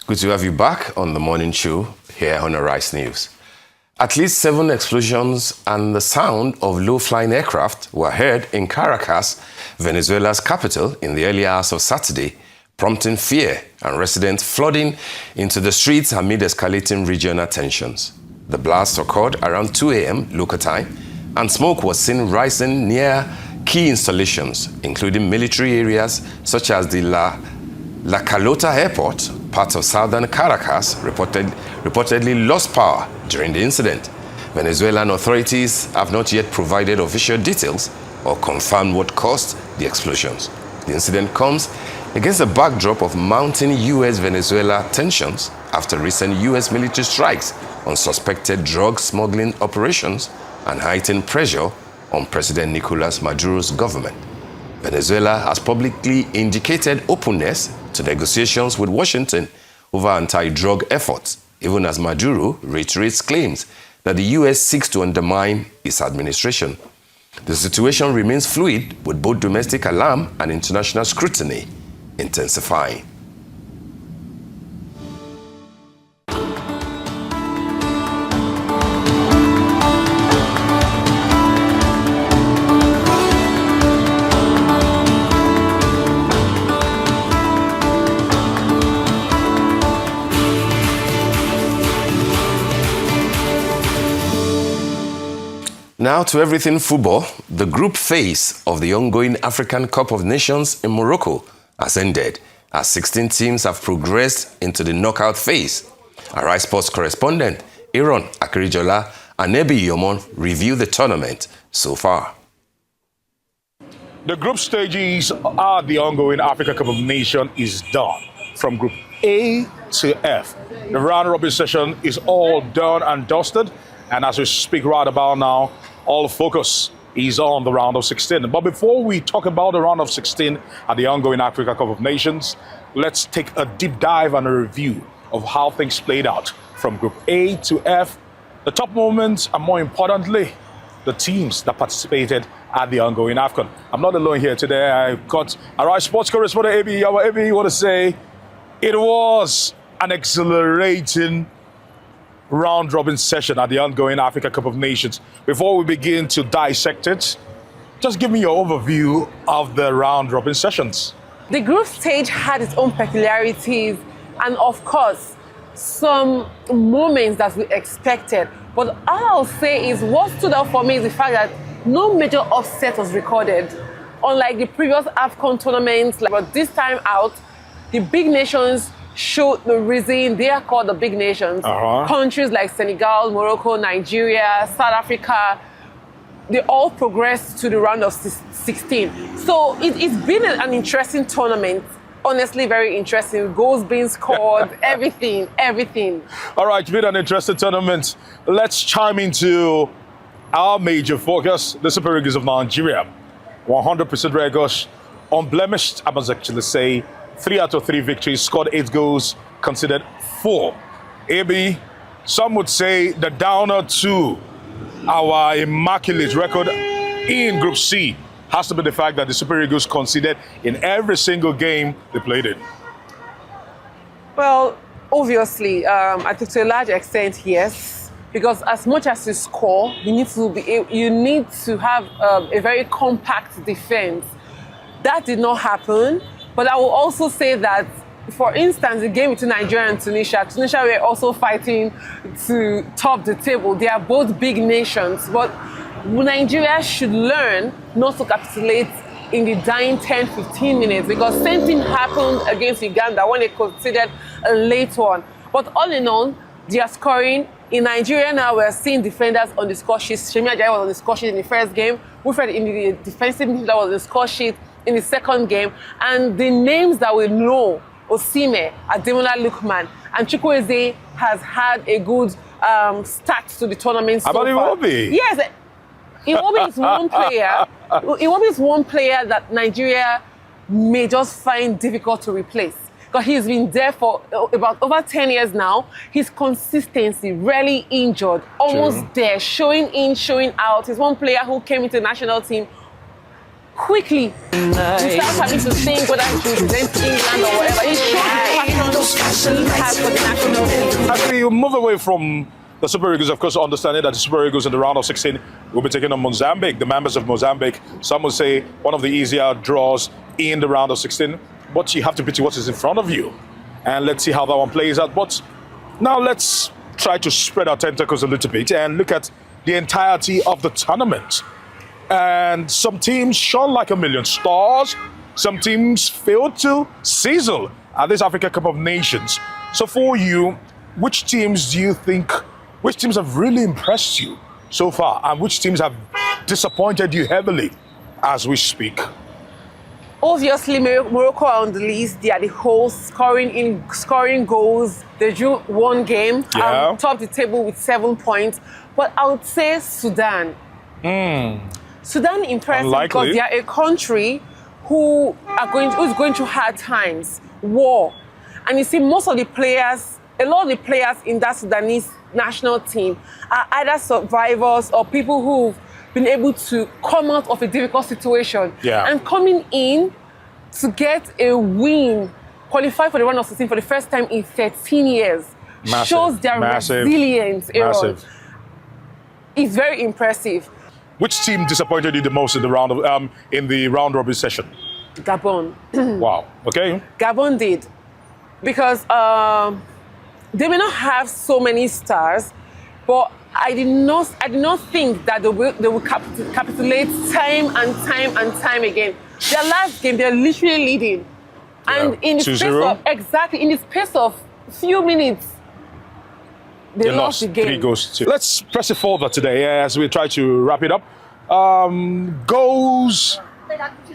Good to have you back on the morning show here on Arise News. At least 7 explosions and the sound of low-flying aircraft were heard in Caracas, Venezuela's capital, in the early hours of Saturday, prompting fear and residents flooding into the streets amid escalating regional tensions. The blast occurred around 2 a.m. local time, and smoke was seen rising near key installations, including military areas such as the La Calota Airport. Parts of southern Caracas reportedly lost power during the incident. Venezuelan authorities have not yet provided official details or confirmed what caused the explosions. The incident comes against the backdrop of mounting U.S.-Venezuela tensions after recent U.S. military strikes on suspected drug smuggling operations and heightened pressure on President Nicolas Maduro's government. Venezuela has publicly indicated openness to negotiations with Washington over anti-drug efforts, even as Maduro reiterates claims that the U.S. seeks to undermine its administration. The situation remains fluid, with both domestic alarm and international scrutiny intensifying. Now to everything football. The group phase of the ongoing African Cup of Nations in Morocco has ended, as 16 teams have progressed into the knockout phase. Arise Sports correspondent Aaron Akirijola and Nebi Yomon review the tournament so far. The group stages of the ongoing Africa Cup of Nations is done. From Group A to F, the round-robin session is all done and dusted. And as we speak right about now, all focus is on the round of 16. But before we talk about the round of 16 at the ongoing Africa Cup of Nations, let's take a deep dive and a review of how things played out from Group A to F, the top moments, and more importantly, the teams that participated at the ongoing Afcon. I'm not alone here today. I've got Arise Sports correspondent AB. AB, you want to say it was an exhilarating round-robin session at the ongoing Africa Cup of Nations. Before we begin to dissect it, just give me your overview of the round-robin sessions. The group stage had its own peculiarities and, of course, some moments that we expected. But all I'll say is what stood out for me is the fact that no major upset was recorded. Unlike the previous Afcon tournaments, but this time out, the big nations showed the reason they are called the big nations. Countries like Senegal, Morocco, Nigeria, South Africa, they all progressed to the round of 16. So it's been an interesting tournament. Honestly, very interesting. Goals being scored, everything. All right, it's been an interesting tournament. Let's chime into our major focus, the Super Eagles of Nigeria. 100% records, unblemished, I must actually say. 3 out of 3 victories, scored 8 goals, conceded 4. AB, some would say the downer to our immaculate record in Group C has to be the fact that the Super Eagles conceded in every single game they played in. Well, obviously, I think to a large extent, yes. Because as much as you score, you need to have a very compact defense. That did not happen. But I will also say that, for instance, the game between Nigeria and Tunisia were also fighting to top the table. They are both big nations, but Nigeria should learn not to capitulate in the dying 10-15 minutes, because same thing happened against Uganda when they conceded a late one. But all in all, they are scoring. In Nigeria now, we're seeing defenders on the score sheet. Shemi Ajayi was on the score sheet in the first game. Wilfred in the defensive midfielder was on the score sheet in the second game, and the names that we know, Osimhen, Ademola Lookman, and Chukwueze has had a good start to the tournament so far. How about Iwobi? Yes, Iwobi is one player. Iwobi is one player that Nigeria may just find difficult to replace, because he's been there for about over 10 years now. His consistency, rarely injured, almost there, showing in, showing out. He's one player who came into the national team quickly, without having to think whether he should represent England or whatever. He showed the passion he has for the national team. As we move away from the Super Eagles, of course, understanding that the Super Eagles in the round of 16 will be taking on Mozambique, the members of Mozambique. Some will say one of the easier draws in the round of 16, but you have to pity what is in front of you. And let's see how that one plays out. But now let's try to spread our tentacles a little bit and look at the entirety of the tournament. And some teams shone like a million stars. Some teams failed to sizzle at this Africa Cup of Nations. So for you, which teams have really impressed you so far? And which teams have disappointed you heavily as we speak? Obviously, Morocco are on the list. They are the hosts, scoring goals. They drew one game, topped the table with 7 points. But I would say Sudan. Sudan impressed me because they are a country who's going through hard times, war. And you see, a lot of the players in that Sudanese national team are either survivors or people who've been able to come out of a difficult situation. And coming in to get a win, qualify for the round of 16 for the first time in 13 years, shows their resilience. It's very impressive. Which team disappointed you the most in the round robin session? Gabon. Wow. Okay. Gabon did, because they may not have so many stars, but I did not think that they will capitulate time and time again. Their last game, they're literally leading, and in the space of few minutes, they lost the game. 3 goals to 2. Let's press it forward today as we try to wrap it up. Goals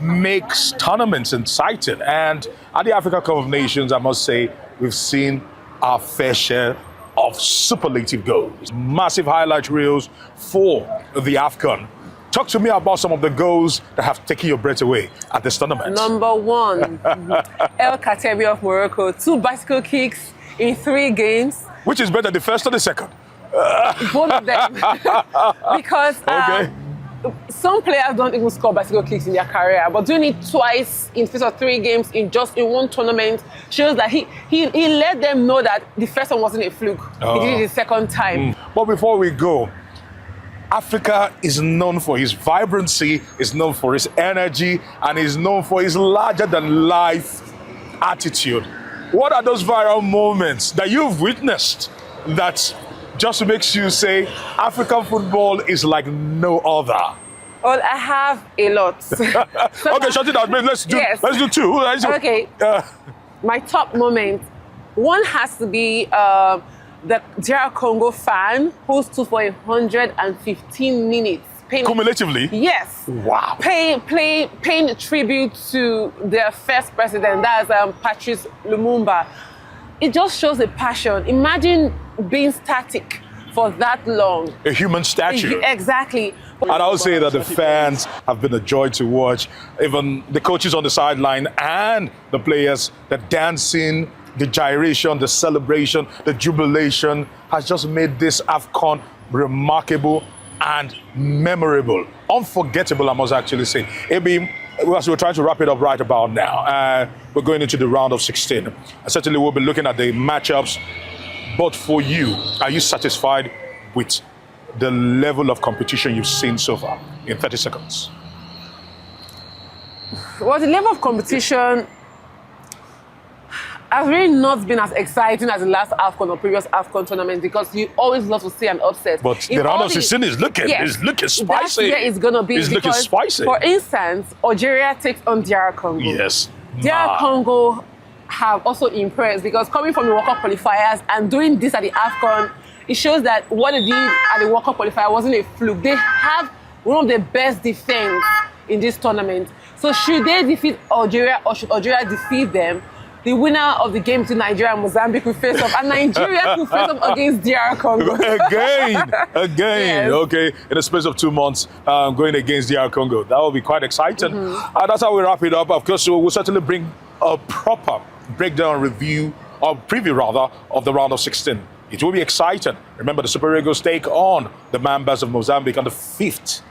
makes tournaments exciting, and at the Africa Cup of Nations, I must say, we've seen our fair share of superlative goals. Massive highlight reels for the Afcon. Talk to me about some of the goals that have taken your breath away at this tournament. Number 1, El Khattabi of Morocco. 2 bicycle kicks in 3 games. Which is better, the first or the second? Both of them. Because some players don't even score bicycle kicks in their career, but doing it twice in space of 3 games in one tournament shows that he let them know that the first one wasn't a fluke. He did it the second time. But before we go, Africa is known for his vibrancy, is known for his energy, and is known for his larger-than-life attitude. What are those viral moments that you've witnessed that just makes you say African football is like no other? Well, I have a lot. Okay, shut it out. Let's do 2. Okay. My top moment. One has to be the DR Congo fan who stood for 115 minutes. Cumulatively? Yes. Wow. Paying tribute to their first president, that's Patrice Lumumba. It just shows a passion. Imagine being static for that long. A human statue. Exactly. And I would say that the fans have been a joy to watch. Even the coaches on the sideline and the players, the dancing, the gyration, the celebration, the jubilation has just made this Afcon remarkable and memorable. Unforgettable, I must actually say. Ebi, as we're trying to wrap it up right about now, we're going into the round of 16. Certainly we'll be looking at the matchups. But for you, are you satisfied with the level of competition you've seen so far in 30 seconds? Well, the level of competition has really not been as exciting as the last Afcon or previous Afcon tournament, because you always love to see an upset. But the round of 16 is looking spicy. That's where it's going to be. It's looking spicy. For instance, Algeria takes on DR Congo. Yes. DR Congo have also impressed, because coming from the World Cup qualifiers and doing this at the Afcon, it shows that what they did at the World Cup qualifier wasn't a fluke. They have one of the best defense in this tournament. So should they defeat Algeria or should Algeria defeat them, the winner of the game between Nigeria and Mozambique will face off, and Nigeria will face off against DR Congo. Again. Yes. Okay, in the space of 2 months, going against DR Congo. That will be quite exciting. And that's how we wrap it up. Of course, we'll certainly bring a proper breakdown review, or preview rather, of the round of 16. It will be exciting. Remember, the Super Eagles take on the Mambas of Mozambique on the 5th.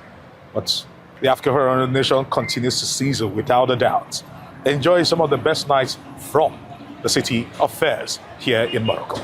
But the African nation continues to sizzle without a doubt. Enjoy some of the best nights from the city of Fez here in Morocco.